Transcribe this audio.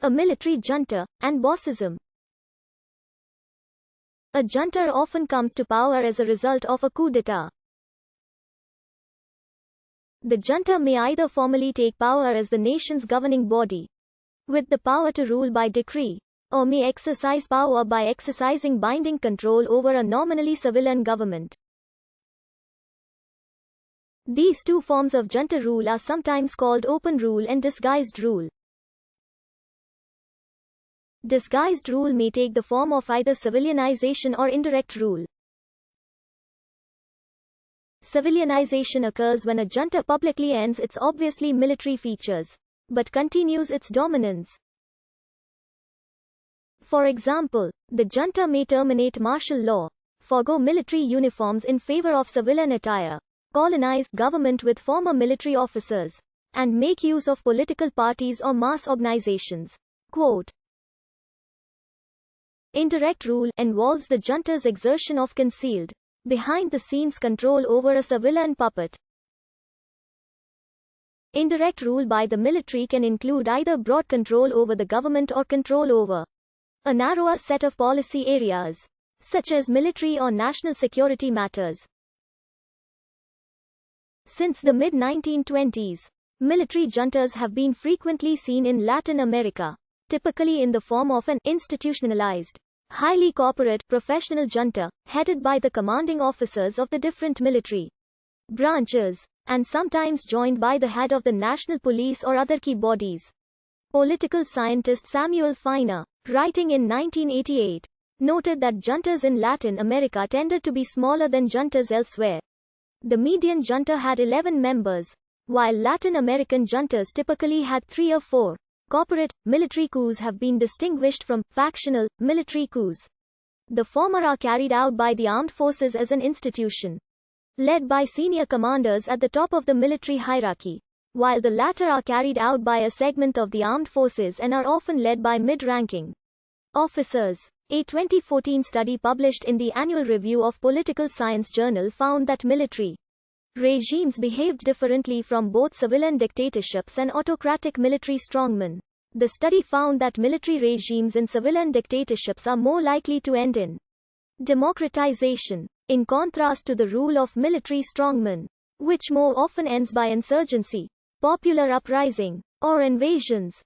a military junta, and bossism. A junta often comes to power as a result of a coup d'état. The junta may either formally take power as the nation's governing body, with the power to rule by decree, or may exercise power by exercising binding control over a nominally civilian government. These two forms of junta rule are sometimes called open rule and disguised rule. Disguised rule may take the form of either civilianization or indirect rule. Civilianization occurs when a junta publicly ends its obviously military features, but continues its dominance. For example, the junta may terminate martial law, forego military uniforms in favor of civilian attire, colonize government with former military officers, and make use of political parties or mass organizations. Quote, indirect rule involves the junta's exertion of concealed, behind-the-scenes control over a civilian puppet. Indirect rule by the military can include either broad control over the government or control over a narrower set of policy areas, such as military or national security matters. Since the mid-1920s, military juntas have been frequently seen in Latin America, typically in the form of an institutionalized, highly corporate, professional junta, headed by the commanding officers of the different military branches, and sometimes joined by the head of the national police or other key bodies. Political scientist Samuel Feiner, writing in 1988, noted that juntas in Latin America tended to be smaller than juntas elsewhere. The median junta had 11 members, while Latin American juntas typically had 3 or 4. Corporate, military coups have been distinguished from factional, military coups. The former are carried out by the armed forces as an institution, led by senior commanders at the top of the military hierarchy, while the latter are carried out by a segment of the armed forces and are often led by mid-ranking officers. A 2014 study published in the Annual Review of Political Science Journal found that military regimes behaved differently from both civilian dictatorships and autocratic military strongmen. The study found that military regimes and civilian dictatorships are more likely to end in democratization, in contrast to the rule of military strongmen, which more often ends by insurgency, popular uprising, or invasions.